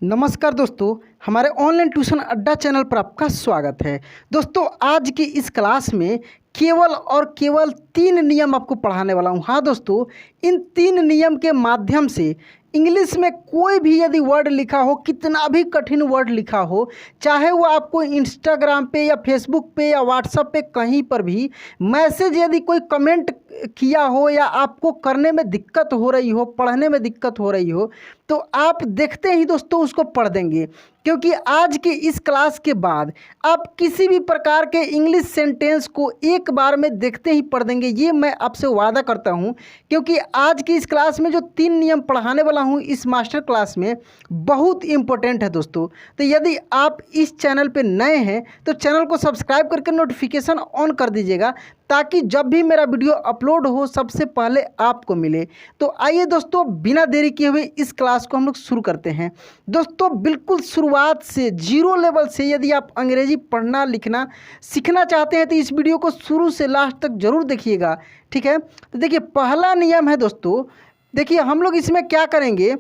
नमस्कार दोस्तों, हमारे ऑनलाइन ट्यूशन अड्डा चैनल पर आपका स्वागत है। दोस्तों, आज की इस क्लास में केवल और केवल 3 नियम आपको पढ़ाने वाला हूँ। हाँ दोस्तों, इन 3 नियम के माध्यम से इंग्लिश में कोई भी यदि वर्ड लिखा हो, कितना भी कठिन वर्ड लिखा हो, चाहे वो आपको इंस्टाग्राम पे या फेसबुक पे या व्हाट्सएप पे कहीं पर भी मैसेज यदि कोई कमेंट किया हो या आपको करने में दिक्कत हो रही हो, पढ़ने में दिक्कत हो रही हो, तो आप देखते ही दोस्तों उसको पढ़ देंगे। क्योंकि आज के इस क्लास के बाद आप किसी भी प्रकार के इंग्लिश सेंटेंस को एक बार में देखते ही पढ़ देंगे, ये मैं आपसे वादा करता हूँ। क्योंकि आज की इस क्लास में जो 3 नियम पढ़ाने वाला हूँ इस मास्टर क्लास में, बहुत इंपॉर्टेंट है दोस्तों। तो यदि आप इस चैनल पे नए हैं तो चैनल को सब्सक्राइब करके नोटिफिकेशन ऑन कर दीजिएगा, ताकि जब भी मेरा वीडियो अपलोड हो सबसे पहले आपको मिले। तो आइए दोस्तों, बिना देरी किए हुए इस क्लास को हम लोग शुरू करते हैं। दोस्तों, बिल्कुल शुरुआत से जीरो लेवल से यदि आप अंग्रेजी पढ़ना लिखना सीखना चाहते हैं तो इस वीडियो को शुरू से लास्ट तक जरूर देखिएगा, ठीक है। तो देखिए, पहला नियम है दोस्तों, देखिए हम लोग इसमें क्या करेंगे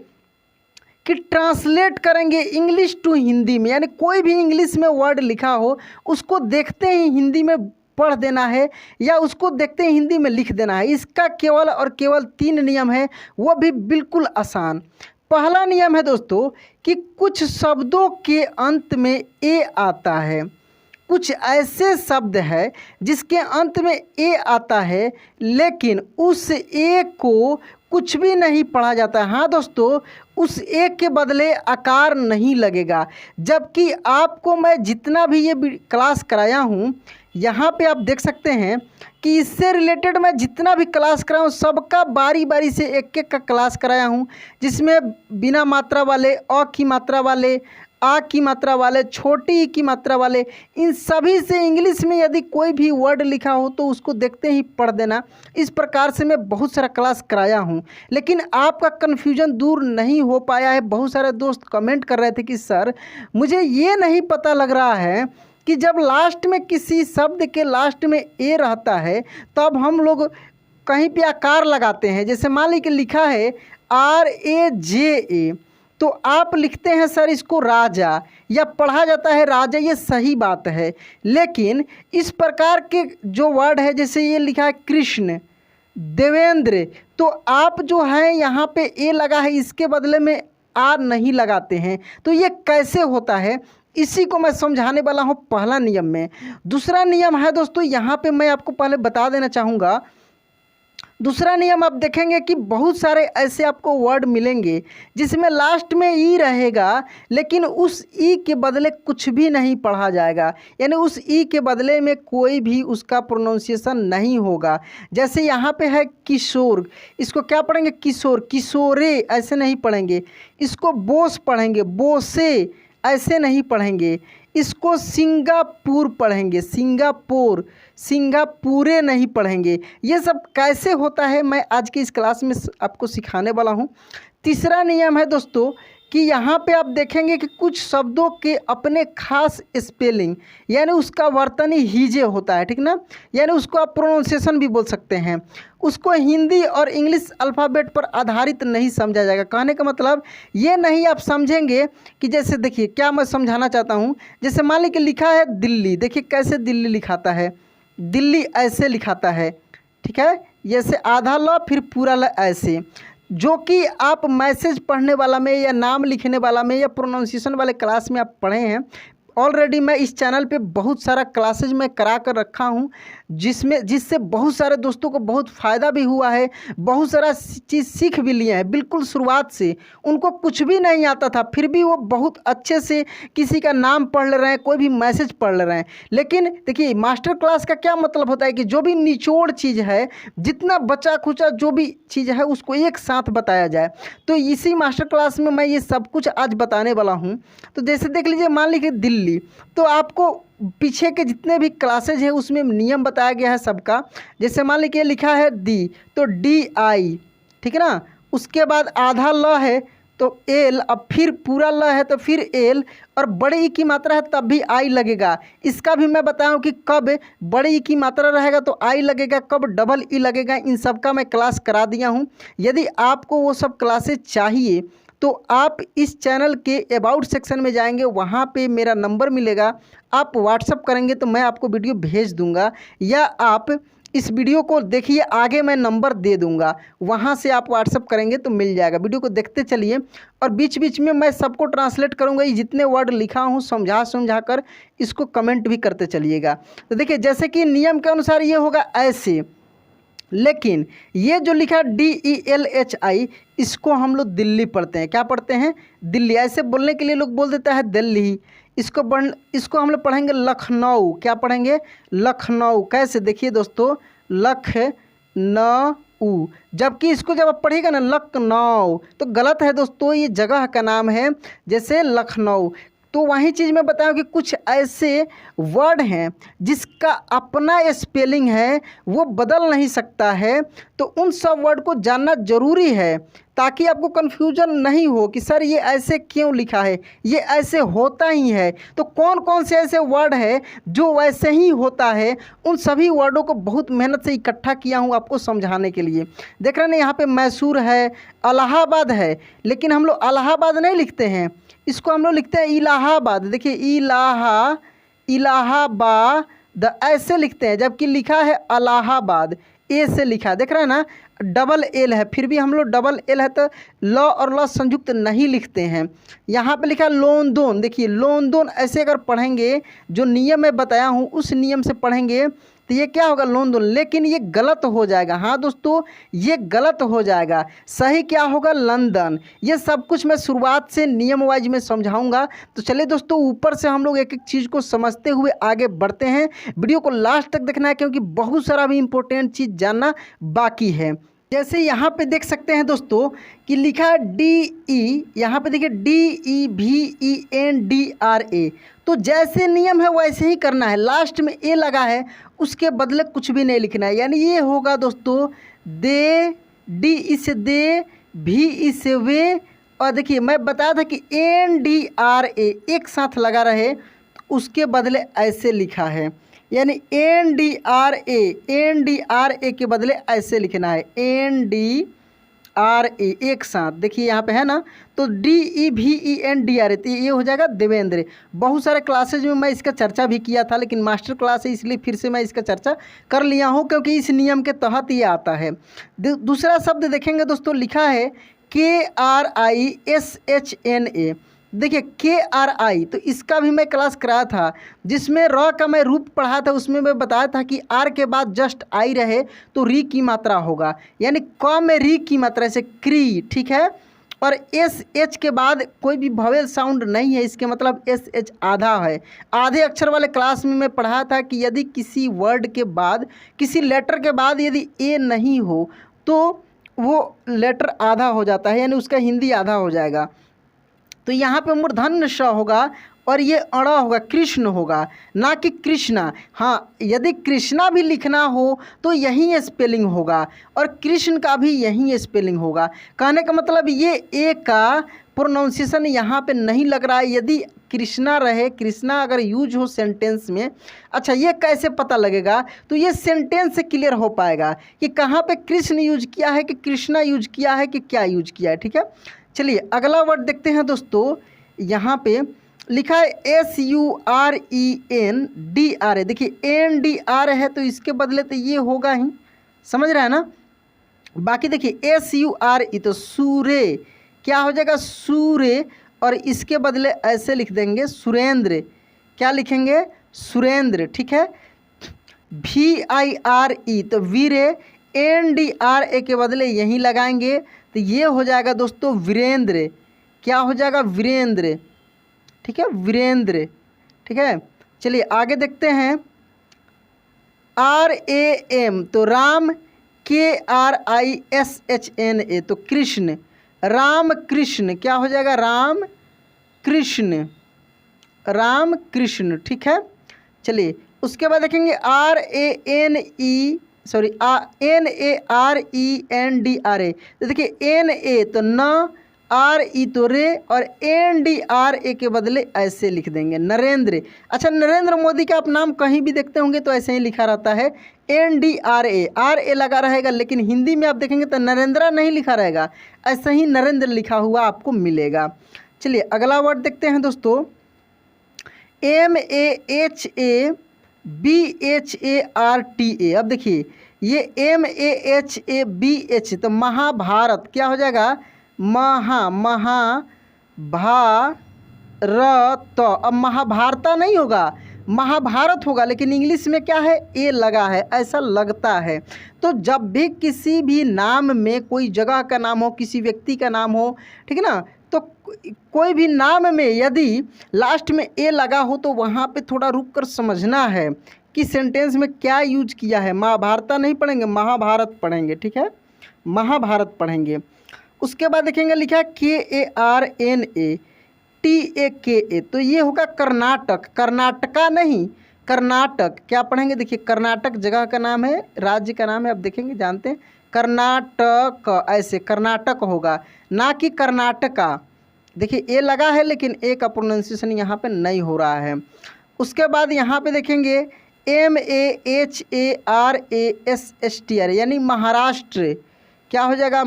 कि ट्रांसलेट करेंगे इंग्लिश टू हिंदी में। यानी कोई भी इंग्लिश में वर्ड लिखा हो उसको देखते ही हिंदी में पढ़ देना है या उसको देखते ही हिंदी में लिख देना है। इसका केवल और केवल 3 नियम है, वो भी बिल्कुल आसान। पहला नियम है दोस्तों कि कुछ शब्दों के अंत में ए आता है। कुछ ऐसे शब्द है जिसके अंत में ए आता है, लेकिन उस ए को कुछ भी नहीं पढ़ा जाता है। हाँ दोस्तों, उस ए के बदले आकार नहीं लगेगा। जबकि आपको मैं जितना भी ये क्लास कराया हूँ, यहाँ पे आप देख सकते हैं कि इससे रिलेटेड मैं जितना भी क्लास कराया हूँ सबका बारी बारी से एक एक का क्लास कराया हूँ, जिसमें बिना मात्रा वाले, अ की मात्रा वाले, आ की मात्रा वाले, छोटी ई की मात्रा वाले, इन सभी से इंग्लिश में यदि कोई भी वर्ड लिखा हो तो उसको देखते ही पढ़ देना। इस प्रकार से मैं बहुत सारा क्लास कराया हूँ, लेकिन आपका कन्फ्यूजन दूर नहीं हो पाया है। बहुत सारे दोस्त कमेंट कर रहे थे कि सर मुझे ये नहीं पता लग रहा है कि जब लास्ट में किसी शब्द के लास्ट में ए रहता है तब हम लोग कहीं पे आकार लगाते हैं। जैसे मान लीजिए लिखा है RAJA, तो आप लिखते हैं सर इसको राजा, या पढ़ा जाता है राजा, ये सही बात है। लेकिन इस प्रकार के जो वर्ड है, जैसे ये लिखा है कृष्ण, देवेंद्र, तो आप जो है यहाँ पे ए लगा है, इसके बदले में आर नहीं लगाते हैं। तो ये कैसे होता है, इसी को मैं समझाने वाला हूँ पहला नियम में। दूसरा नियम है दोस्तों, यहाँ पे मैं आपको पहले बता देना चाहूँगा। दूसरा नियम आप देखेंगे कि बहुत सारे ऐसे आपको वर्ड मिलेंगे जिसमें लास्ट में ई रहेगा, लेकिन उस ई के बदले कुछ भी नहीं पढ़ा जाएगा। यानी उस ई के बदले में कोई भी उसका प्रोनाउंसिएशन नहीं होगा। जैसे यहाँ पे है किशोर, इसको क्या पढ़ेंगे किशोर, किशोरे ऐसे नहीं पढ़ेंगे। इसको बोस पढ़ेंगे, बोसे ऐसे नहीं पढ़ेंगे। इसको सिंगापुर पढ़ेंगे, सिंगापुर, सिंगापुरे नहीं पढ़ेंगे। ये सब कैसे होता है मैं आज की इस क्लास में आपको सिखाने वाला हूँ। तीसरा नियम है दोस्तों कि यहाँ पे आप देखेंगे कि कुछ शब्दों के अपने खास स्पेलिंग, यानी उसका वर्तनी हीजे होता है, ठीक ना। यानी उसको आप प्रोनाउंसिएशन भी बोल सकते हैं। उसको हिंदी और इंग्लिश अल्फ़ाबेट पर आधारित नहीं समझा जाएगा। कहने का मतलब ये नहीं आप समझेंगे कि जैसे देखिए क्या मैं समझाना चाहता हूँ। जैसे मान लीजिए लिखा है दिल्ली, देखिए कैसे दिल्ली लिखाता है, दिल्ली ऐसे लिखाता है, ठीक है। जैसे आधा ल फिर पूरा ल ऐसे, जो कि आप मैसेज पढ़ने वाला में या नाम लिखने वाला में या प्रोनाउंसिएशन वाले क्लास में आप पढ़े हैं। ऑलरेडी मैं इस चैनल पे बहुत सारा क्लासेज में करा कर रखा हूँ, जिससे बहुत सारे दोस्तों को बहुत फ़ायदा भी हुआ है, बहुत सारा चीज़ सीख भी लिए हैं। बिल्कुल शुरुआत से उनको कुछ भी नहीं आता था, फिर भी वो बहुत अच्छे से किसी का नाम पढ़ ले रहे हैं, कोई भी मैसेज पढ़ ले रहे हैं। लेकिन देखिए, मास्टर क्लास का क्या मतलब होता है कि जो भी निचोड़ चीज़ है, जितना बचा खुचा जो भी चीज़ है उसको एक साथ बताया जाए। तो इसी मास्टर क्लास में मैं ये सब कुछ आज बताने वाला हूँ। तो जैसे देख लीजिए, मान लीजिए दिल्ली, तो आपको पीछे के जितने भी क्लासेज हैं उसमें नियम बताया गया है सबका। जैसे मान लीजिए लिखा है दी, तो DI, ठीक है ना। उसके बाद आधा ल है तो एल, अब फिर पूरा ल है तो फिर एल, और बड़े ई की मात्रा है तब भी आई लगेगा। इसका भी मैं बताऊं कि कब बड़े ई की मात्रा रहेगा तो आई लगेगा, कब डबल ई लगेगा, इन सब का मैं क्लास करा दिया हूं। यदि आपको वो सब क्लासेज चाहिए तो आप इस चैनल के अबाउट सेक्शन में जाएंगे, वहाँ पे मेरा नंबर मिलेगा, आप व्हाट्सअप करेंगे तो मैं आपको वीडियो भेज दूंगा, या आप इस वीडियो को देखिए, आगे मैं नंबर दे दूंगा, वहाँ से आप व्हाट्सअप करेंगे तो मिल जाएगा। वीडियो को देखते चलिए और बीच बीच में मैं सबको ट्रांसलेट करूँगा, ये जितने वर्ड लिखा हूँ समझा कर इसको कमेंट भी करते चलिएगा। तो देखिए, जैसे कि नियम के अनुसार ये होगा ऐसे, लेकिन ये जो लिखा DELHI, इसको हम लोग दिल्ली पढ़ते हैं। क्या पढ़ते हैं? दिल्ली। ऐसे बोलने के लिए लोग बोल देता है दिल्ली। इसको हम लोग पढ़ेंगे लखनऊ। क्या पढ़ेंगे? लखनऊ। कैसे? देखिए दोस्तों, लखनऊ। जबकि इसको जब आप पढ़िएगा ना लखनऊ, तो गलत है दोस्तों, ये जगह का नाम है, जैसे लखनऊ। तो वही चीज़ मैं बताऊँ कि कुछ ऐसे वर्ड हैं जिसका अपना स्पेलिंग है, वो बदल नहीं सकता है, तो उन सब वर्ड को जानना ज़रूरी है, ताकि आपको कन्फ्यूजन नहीं हो कि सर ये ऐसे क्यों लिखा है, ये ऐसे होता ही है। तो कौन कौन से ऐसे वर्ड है जो वैसे ही होता है, उन सभी वर्डों को बहुत मेहनत से इकट्ठा किया हूँ आपको समझाने के लिए। देख रहे हैं यहाँ पे मैसूर है, इलाहाबाद है, लेकिन हम लोग इलाहाबाद नहीं लिखते हैं, इसको हम लोग लिखते हैं इलाहाबाद। देखिए इलाहाबाद ऐसे लिखते हैं, जबकि लिखा है इलाहाबाद, ए से लिखा है। देख रहे हैं ना, डबल एल है, फिर भी हम लोग डबल एल है तो ल और ल संयुक्त नहीं लिखते हैं। यहाँ पे लिखा है लोंदोन। देखिए लोंदोन ऐसे अगर पढ़ेंगे, जो नियम मैं बताया हूँ उस नियम से पढ़ेंगे तो ये क्या होगा? लोंदोन। लेकिन ये गलत हो जाएगा। हाँ दोस्तों, ये गलत हो जाएगा। सही क्या होगा? लंदन। ये सब कुछ मैं शुरुआत से नियम वाइज में समझाऊंगा। तो चलिए दोस्तों, ऊपर से हम लोग एक एक चीज़ को समझते हुए आगे बढ़ते हैं। वीडियो को लास्ट तक देखना है, क्योंकि बहुत सारा भी इंपॉर्टेंट चीज़ जानना बाकी है। जैसे यहाँ पे देख सकते हैं दोस्तों कि लिखा है DE, यहाँ पे देखिए DEVENDRA। तो जैसे नियम है वैसे ही करना है। लास्ट में ए लगा है, उसके बदले कुछ भी नहीं लिखना है। यानी ये होगा दोस्तों दे, डी इसे दे, भी इसे वे, और देखिए मैं बताया था कि NDRA एक साथ लगा रहे, तो उसके बदले ऐसे लिखा है। यानी NDRA के बदले ऐसे लिखना है, NDRA एक साथ। देखिए यहाँ पे है ना, तो DEVENDRA, तो ये हो जाएगा देवेंद्र। बहुत सारे क्लासेज में मैं इसका चर्चा भी किया था, लेकिन मास्टर क्लास है इसलिए फिर से मैं इसका चर्चा कर लिया हूँ, क्योंकि इस नियम के तहत ये आता है। दूसरा शब्द देखेंगे दोस्तों, लिखा है KRISHNA। देखिए KRI, तो इसका भी मैं क्लास कराया था, जिसमें र का मैं रूप पढ़ा था। उसमें मैं बताया था कि आर के बाद जस्ट आई रहे तो री की मात्रा होगा, यानी क में री की मात्रा से क्री, ठीक है। और SH के बाद कोई भी वोवेल साउंड नहीं है, इसके मतलब SH आधा है। आधे अक्षर वाले क्लास में मैं पढ़ा था कि यदि किसी वर्ड के बाद, किसी लेटर के बाद यदि ए नहीं हो तो वो लेटर आधा हो जाता है, यानी उसका हिंदी आधा हो जाएगा। तो यहाँ पे मूर्धन्य श होगा और ये अड़ा होगा, कृष्ण होगा, ना कि कृष्णा। हाँ, यदि कृष्णा भी लिखना हो तो यही स्पेलिंग होगा, और कृष्ण का भी यही स्पेलिंग होगा। कहने का मतलब ये ए का प्रोनाउंसिएशन यहाँ पे नहीं लग रहा है। यदि कृष्णा रहे, कृष्णा अगर यूज हो सेंटेंस में, अच्छा ये कैसे पता लगेगा? तो ये सेंटेंस से क्लियर हो पाएगा कि कहाँ पे कृष्ण यूज किया है, कि कृष्णा यूज किया है, कि क्या यूज किया है, ठीक है। चलिए अगला वर्ड देखते हैं दोस्तों। यहाँ पे लिखा है SURENDRA। देखिए NDR है तो इसके बदले तो ये होगा ही, समझ रहे हैं ना। बाकी देखिए SURE तो सूर्य, क्या हो जाएगा? सूर्य, और इसके बदले ऐसे लिख देंगे सुरेंद्र। क्या लिखेंगे? सुरेंद्र, ठीक है। VIRE तो वीरे, NDRA के बदले यहीं लगाएंगे तो ये हो जाएगा दोस्तों वीरेंद्र। क्या हो जाएगा? वीरेंद्र, ठीक है, वीरेंद्र, ठीक है। चलिए आगे देखते हैं। RAM तो राम, KRISHNA तो कृष्ण, राम कृष्ण। क्या हो जाएगा? राम कृष्ण, राम कृष्ण, ठीक है। चलिए उसके बाद देखेंगे NARENDRA। तो देखिए NA तो न, आर ई तो रे, और NDRA के बदले ऐसे लिख देंगे नरेंद्र। अच्छा, नरेंद्र मोदी का आप नाम कहीं भी देखते होंगे तो ऐसे ही लिखा रहता है NDRA, RA लगा रहेगा, लेकिन हिंदी में आप देखेंगे तो नरेंद्र नहीं लिखा रहेगा, ऐसे ही नरेंद्र लिखा हुआ आपको मिलेगा। चलिए अगला वर्ड देखते हैं दोस्तों, MAHABHARTA। अब देखिए ये MAHABH तो महाभारत क्या हो जाएगा, महाभारत। अब महाभारता नहीं होगा, महाभारत होगा, लेकिन इंग्लिश में क्या है, ए लगा है, ऐसा लगता है। तो जब भी किसी भी नाम में कोई जगह का नाम हो, किसी व्यक्ति का नाम हो, ठीक है ना, तो कोई भी नाम में यदि लास्ट में ए लगा हो तो वहाँ पे थोड़ा रुक कर समझना है कि सेंटेंस में क्या यूज किया है। महाभारता नहीं पढ़ेंगे, महाभारत पढ़ेंगे, ठीक है, महाभारत पढ़ेंगे। उसके बाद देखेंगे लिखा है KARNATAKA, तो ये होगा कर्नाटक, कर्नाटका नहीं, कर्नाटक। क्या पढ़ेंगे, देखिए कर्नाटक जगह का नाम है, राज्य का नाम है, अब देखेंगे जानते हैं, कर्नाटक, ऐसे कर्नाटक होगा, ना कि कर्नाटका। देखिए ए लगा है लेकिन ए का प्रोनाउंसिएशन यहाँ पे नहीं हो रहा है। उसके बाद यहाँ पे देखेंगे MAHARASSTR यानी महाराष्ट्र, क्या हो जाएगा,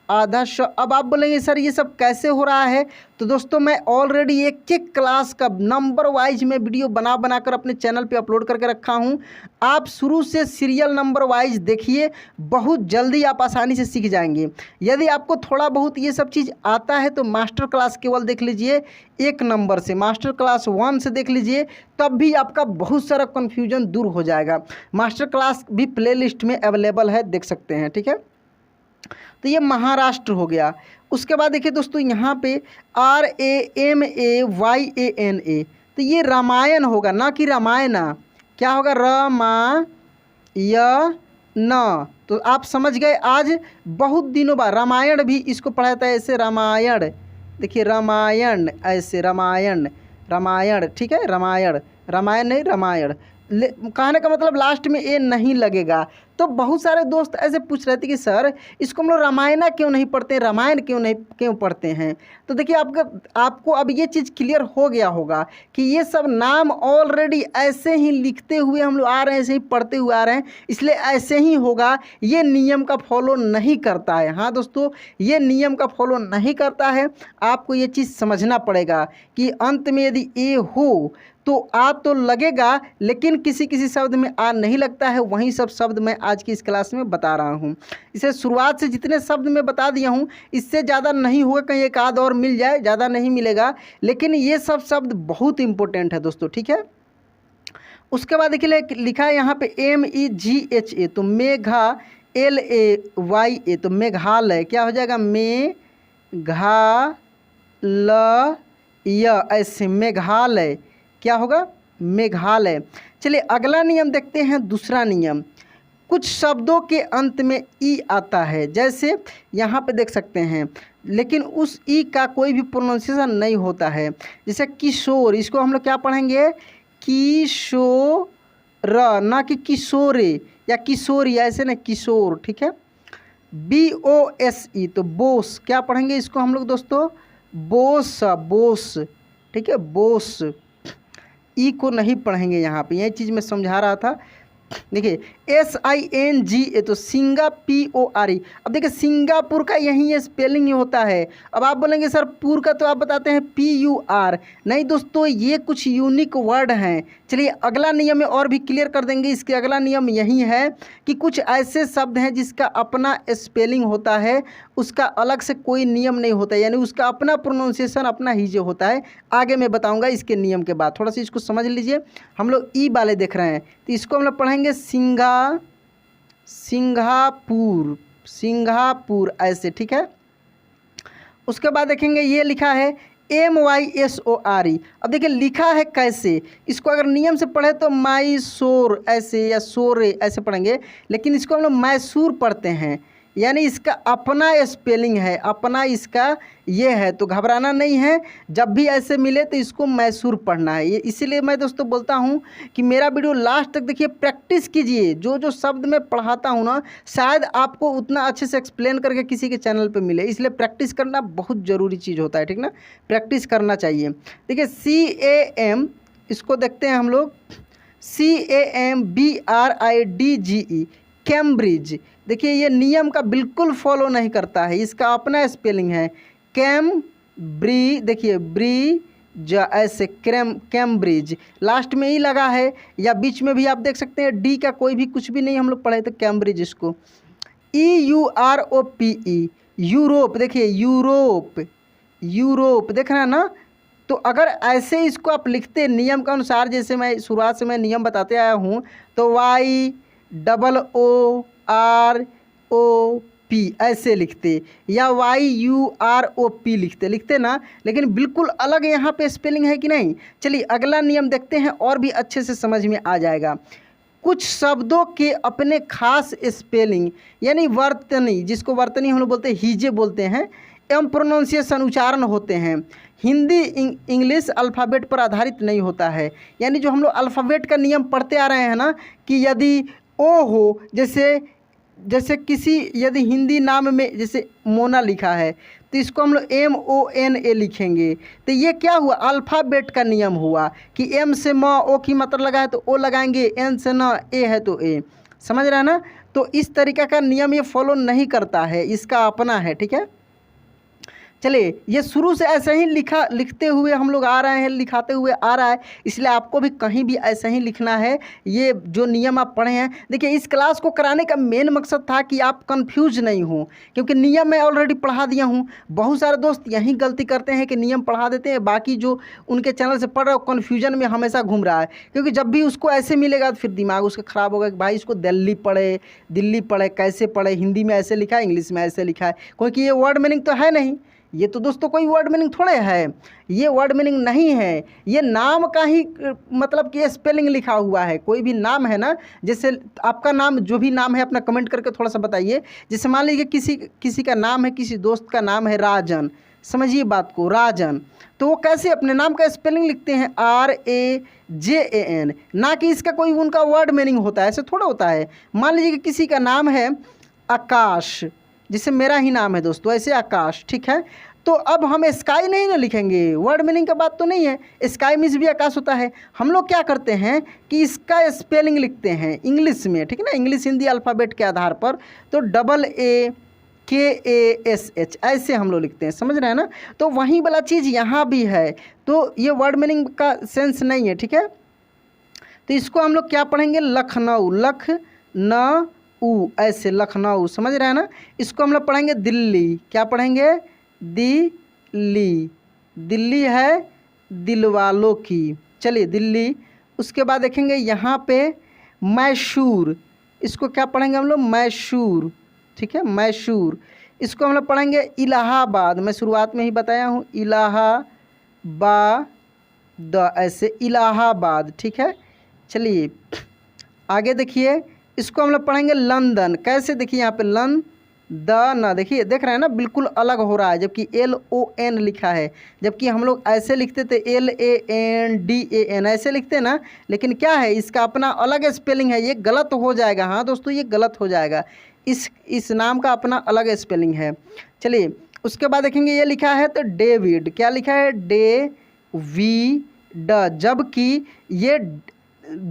आधा श। अब आप बोलेंगे सर ये सब कैसे हो रहा है, तो दोस्तों मैं ऑलरेडी एक एक क्लास का नंबर वाइज में वीडियो बना कर अपने चैनल पे अपलोड करके रखा हूं। आप शुरू से सीरियल नंबर वाइज देखिए, बहुत जल्दी आप आसानी से सीख जाएंगे। यदि आपको थोड़ा बहुत ये सब चीज़ आता है तो मास्टर क्लास केवल देख लीजिए 1 नंबर से, मास्टर क्लास 1 से देख लीजिए, तब भी आपका बहुत सारा कन्फ्यूजन दूर हो जाएगा। मास्टर क्लास भी प्ले लिस्ट में अवेलेबल है, देख सकते हैं, ठीक है। तो ये महाराष्ट्र हो गया। उसके बाद देखिए दोस्तों यहाँ पे RAMAYANA, तो ये रामायण होगा, ना कि रामायणा। क्या होगा, रामायण। तो आप समझ गए, आज बहुत दिनों बाद रामायण भी इसको पढ़ा था ऐसे, रामायण, देखिए रामायण ऐसे, रामायण, ठीक है, रामायण नहीं, रामायण। कहने का मतलब लास्ट में ए नहीं लगेगा। तो बहुत सारे दोस्त ऐसे पूछ रहे थे कि सर इसको हम लोग रामायणा क्यों नहीं पढ़ते, रामायण क्यों पढ़ते हैं। तो देखिए आपको अब ये चीज़ क्लियर हो गया होगा कि ये सब नाम ऑलरेडी ऐसे ही लिखते हुए हम लोग आ रहे हैं, ऐसे ही पढ़ते हुए आ रहे हैं, इसलिए ऐसे ही होगा। ये नियम का फॉलो नहीं करता है। हाँ दोस्तों, ये नियम का फॉलो नहीं करता है। आपको ये चीज़ समझना पड़ेगा कि अंत में यदि ए हो तो आ तो लगेगा, लेकिन किसी किसी शब्द में आ नहीं लगता है। वही सब शब्द मैं आज की इस क्लास में बता रहा हूँ। इसे शुरुआत से जितने शब्द मैं बता दिया हूँ, इससे ज़्यादा नहीं होगा, कहीं एक आध और मिल जाए, ज़्यादा नहीं मिलेगा, लेकिन ये सब शब्द बहुत इंपॉर्टेंट है दोस्तों, ठीक है। उसके बाद देखिए लिखा है यहाँ पे MEGHA, तो मेघा, LAYA, तो मेघालय। क्या हो जाएगा, मेघालय, ऐसे मेघालय, क्या होगा, मेघालय। चलिए अगला नियम देखते हैं, दूसरा नियम। कुछ शब्दों के अंत में ई आता है, जैसे यहाँ पे देख सकते हैं, लेकिन उस ई का कोई भी प्रोनाउंसिएशन नहीं होता है। जैसे किशोर, इसको हम लोग क्या पढ़ेंगे, किशोर, ना कि किशोरे या किशोरी, ऐसे ना, किशोर, ठीक है। BOSE, तो बोस, क्या पढ़ेंगे इसको हम लोग दोस्तों, बोस, ठीक है, बोस। ई को नहीं पढ़ेंगे यहाँ पे, यही चीज़ मैं समझा रहा था। देखिए SINGA, तो PORE। अब देखिए सिंगापुर का यही स्पेलिंग ही होता है। अब आप बोलेंगे सर पुर का तो आप बताते हैं PUR, नहीं दोस्तों, ये कुछ यूनिक वर्ड हैं। चलिए अगला नियम में और भी क्लियर कर देंगे। इसके अगला नियम यही है कि कुछ ऐसे शब्द हैं जिसका अपना स्पेलिंग होता है, उसका अलग से कोई नियम नहीं होता, यानी उसका अपना प्रोनाउंसिएशन अपना ही जो होता है। आगे मैं बताऊंगा इसके नियम के बाद, थोड़ा सा इसको समझ लीजिए। हम लोग ई वाले देख रहे हैं, तो इसको हम लोग पढ़ेंगे सिंगापुर, ऐसे, ठीक है। उसके बाद देखेंगे ये लिखा है MYSORE। अब देखिए लिखा है कैसे, इसको अगर नियम से पढ़े तो मैसूर ऐसे या सोरे ऐसे पढ़ेंगे, लेकिन इसको हम लोग मैसूर पढ़ते हैं। यानी इसका अपना स्पेलिंग है, अपना इसका ये है, तो घबराना नहीं है। जब भी ऐसे मिले तो इसको मैसूर पढ़ना है। ये इसीलिए मैं दोस्तों बोलता हूँ कि मेरा वीडियो लास्ट तक देखिए, प्रैक्टिस कीजिए। जो जो शब्द मैं पढ़ाता हूँ ना, शायद आपको उतना अच्छे से एक्सप्लेन करके किसी के चैनल पे मिले, इसलिए प्रैक्टिस करना बहुत ज़रूरी चीज़ होता है, ठीक ना। प्रैक्टिस करना चाहिए। देखिए CAM, इसको देखते हैं हम लोग, CAMBRIDGE, कैम्ब्रिज। देखिए ये नियम का बिल्कुल फॉलो नहीं करता है, इसका अपना स्पेलिंग है कैम्ब्री, देखिए ब्री ऐसे कैम्ब्रिज, लास्ट में ही लगा है, या बीच में भी आप देख सकते हैं डी का कोई भी कुछ भी नहीं हम लोग पढ़े, तो कैम्ब्रिज। इसको EUROPE, यूरोप, देखिए यूरोप, यूरोप देख रहे हैं ना। तो अगर ऐसे इसको आप लिखते नियम के अनुसार, जैसे मैं शुरुआत से मैं नियम बताते आया हूँ, तो YOOROP ऐसे लिखते, या YUROP लिखते ना, लेकिन बिल्कुल अलग यहाँ पे स्पेलिंग है कि नहीं। चलिए अगला नियम देखते हैं, और भी अच्छे से समझ में आ जाएगा। कुछ शब्दों के अपने खास स्पेलिंग, यानी वर्तनी, जिसको वर्तनी हम लोग बोलते हैं, हीजे बोलते हैं, एवं प्रोनाउंसिएशन उच्चारण होते हैं, हिंदी इंग्लिश अल्फ़ाबेट पर आधारित नहीं होता है। यानी जो हम लोग अल्फ़ाबेट का नियम पढ़ते आ रहे हैं ना, कि यदि ओ हो, जैसे किसी यदि हिंदी नाम में जैसे मोना लिखा है, तो इसको हम लोग MONA लिखेंगे। तो ये क्या हुआ, अल्फ़ाबेट का नियम हुआ कि M से म, ओ की मात्रा लगा है तो ओ लगाएंगे, N से न, ए है तो ए। समझ रहे हैं ना। तो इस तरीक़ा का नियम ये फॉलो नहीं करता है, इसका अपना है, ठीक है। चलिए ये शुरू से ऐसे ही लिखते हुए हम लोग आ रहे हैं, लिखाते हुए आ रहा है, इसलिए आपको भी कहीं भी ऐसे ही लिखना है। ये जो नियम आप पढ़े हैं, देखिए इस क्लास को कराने का मेन मकसद था कि आप कंफ्यूज नहीं हो, क्योंकि नियम मैं ऑलरेडी पढ़ा दिया हूँ। बहुत सारे दोस्त यही गलती करते हैं कि नियम पढ़ा देते हैं, बाकी जो उनके चैनल से पढ़ रहा है कन्फ्यूजन में हमेशा घूम रहा है, क्योंकि जब भी उसको ऐसे मिलेगा तो फिर दिमाग उसका ख़राब होगा कि भाई इसको दिल्ली पढ़े, कैसे पढ़े, हिंदी में ऐसे लिखा है, इंग्लिश में ऐसे लिखा है, क्योंकि ये वर्ड मीनिंग तो है नहीं। ये तो दोस्तों कोई वर्ड मीनिंग थोड़े है, ये वर्ड मीनिंग नहीं है, ये नाम का ही मतलब कि स्पेलिंग लिखा हुआ है। कोई भी नाम है ना, जैसे आपका नाम, जो भी नाम है अपना कमेंट करके थोड़ा सा बताइए। जैसे मान लीजिए किसी का नाम है, किसी दोस्त का नाम है राजन, समझिए बात को, राजन, तो वो कैसे अपने नाम का स्पेलिंग लिखते हैं, RAJAN, ना कि इसका कोई उनका वर्ड मीनिंग होता है, ऐसे थोड़ा होता है। मान लीजिए कि किसी का नाम है आकाश, जिसे मेरा ही नाम है दोस्तों, ऐसे आकाश, ठीक है। तो अब हम स्काई नहीं ना लिखेंगे, वर्ड मीनिंग का बात तो नहीं है, स्काई मीन्स भी आकाश होता है। हम लोग क्या करते हैं कि इसका स्पेलिंग लिखते हैं इंग्लिश में, ठीक है ना, इंग्लिश हिंदी अल्फ़ाबेट के आधार पर, तो AAKASH ऐसे हम लोग लिखते हैं, समझ रहे हैं ना। तो वहीं वाला चीज़ यहाँ भी है, तो ये वर्ड मीनिंग का सेंस नहीं है, ठीक है। तो इसको हम लोग क्या पढ़ेंगे, लखनऊ, ऐसे लखनऊ, समझ रहे हैं ना। इसको हम लोग पढ़ेंगे दिल्ली, क्या पढ़ेंगे, दिल्ली है दिलवालों की, चलिए दिल्ली। उसके बाद देखेंगे यहाँ पे मैसूर, इसको क्या पढ़ेंगे हम लोग, मैसूर, ठीक है, मैसूर। इसको हम लोग पढ़ेंगे इलाहाबाद, मैं शुरुआत में ही बताया हूँ, इलाहाबाद, ऐसे इलाहाबाद, ठीक है। चलिए आगे देखिए, इसको हम लोग पढ़ेंगे लंदन, कैसे, देखिए यहाँ पे लंदन, देखिए देख रहे हैं ना, बिल्कुल अलग हो रहा है, जबकि LON लिखा है, जबकि हम लोग ऐसे लिखते थे LANDAN, ऐसे लिखते हैं ना, लेकिन क्या है, इसका अपना अलग स्पेलिंग है, ये गलत हो जाएगा। हाँ दोस्तों, ये गलत हो जाएगा, इस नाम का अपना अलग स्पेलिंग है। चलिए उसके बाद देखेंगे, ये लिखा है तो डेविड, क्या लिखा है, डेविड, जबकि ये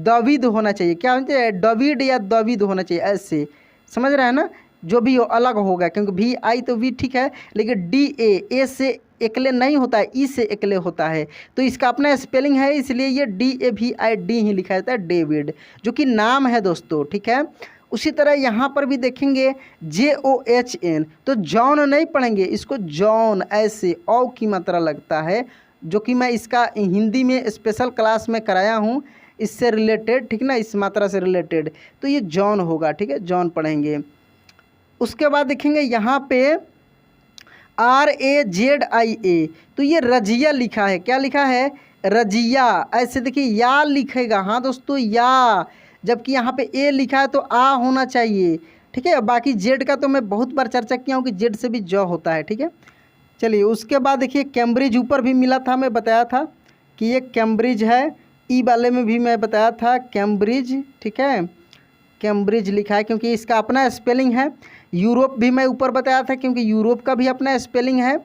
दविद होना चाहिए, क्या होना चाहिए, डविड या दविद होना चाहिए, ऐसे, समझ रहे हैं ना। जो भी हो अलग होगा, क्योंकि VI तो V ठीक है, लेकिन DA से एकले नहीं होता है, E से एकले होता है, तो इसका अपना स्पेलिंग है, इसलिए ये DAVID ही लिखा जाता है, डेविड, जो कि नाम है दोस्तों, ठीक है। उसी तरह यहाँ पर भी देखेंगे JOHN, तो जॉन नहीं पढ़ेंगे, इसको जॉन, ऐसे औ की मात्रा लगता है, जो कि मैं इसका हिंदी में स्पेशल क्लास में कराया हूँ, इससे रिलेटेड, ठीक ना, इस मात्रा से रिलेटेड, तो ये जॉन होगा, ठीक है, जॉन पढ़ेंगे। उसके बाद देखेंगे यहाँ पे RAZIA, तो ये रजिया लिखा है, क्या लिखा है, रजिया, ऐसे देखिए या लिखेगा, हाँ दोस्तों या, जबकि यहाँ पे ए लिखा है तो आ होना चाहिए, ठीक है। बाकी जेड का तो मैं बहुत बार चर्चा किया हूँ कि जेड से भी ज होता है, ठीक है। चलिए उसके बाद देखिए कैम्ब्रिज ऊपर भी मिला था, मैं बताया था कि ये कैम्ब्रिज है। ई वाले में भी मैं बताया था कैम्ब्रिज, ठीक है, कैम्ब्रिज लिखा है क्योंकि इसका अपना स्पेलिंग है। यूरोप भी मैं ऊपर बताया था क्योंकि यूरोप का भी अपना स्पेलिंग है,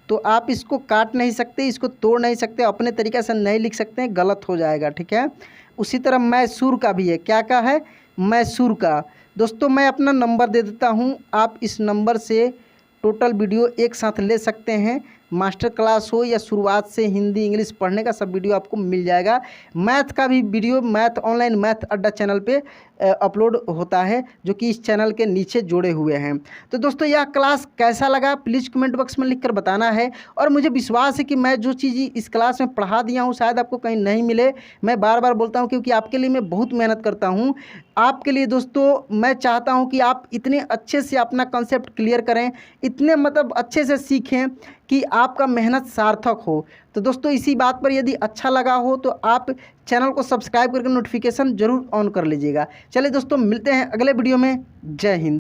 तो आप इसको काट नहीं सकते, इसको तोड़ नहीं सकते, अपने तरीक़े से नहीं लिख सकते हैं, गलत हो जाएगा, ठीक है। उसी तरह मैसूर का भी है, क्या का है, मैसूर का। दोस्तों मैं अपना नंबर दे देता हूँ, आप इस नंबर से टोटल वीडियो एक साथ ले सकते हैं। मास्टर क्लास हो या शुरुआत से हिंदी इंग्लिश पढ़ने का, सब वीडियो आपको मिल जाएगा। मैथ का भी वीडियो मैथ ऑनलाइन मैथ अड्डा चैनल पे अपलोड होता है, जो कि इस चैनल के नीचे जुड़े हुए हैं। तो दोस्तों यह क्लास कैसा लगा प्लीज़ कमेंट बॉक्स में लिखकर बताना है। और मुझे विश्वास है कि मैं जो चीज़ इस क्लास में पढ़ा दिया हूँ शायद आपको कहीं नहीं मिले। मैं बार बार बोलता हूँ क्योंकि आपके लिए मैं बहुत मेहनत करता हूँ। आपके लिए दोस्तों मैं चाहता हूँ कि आप इतने अच्छे से अपना कंसेप्ट क्लियर करें, इतने मतलब अच्छे से सीखें कि आपका मेहनत सार्थक हो। तो दोस्तों इसी बात पर यदि अच्छा लगा हो तो आप चैनल को सब्सक्राइब करके नोटिफिकेशन ज़रूर ऑन कर लीजिएगा। चलिए दोस्तों मिलते हैं अगले वीडियो में। जय हिंद।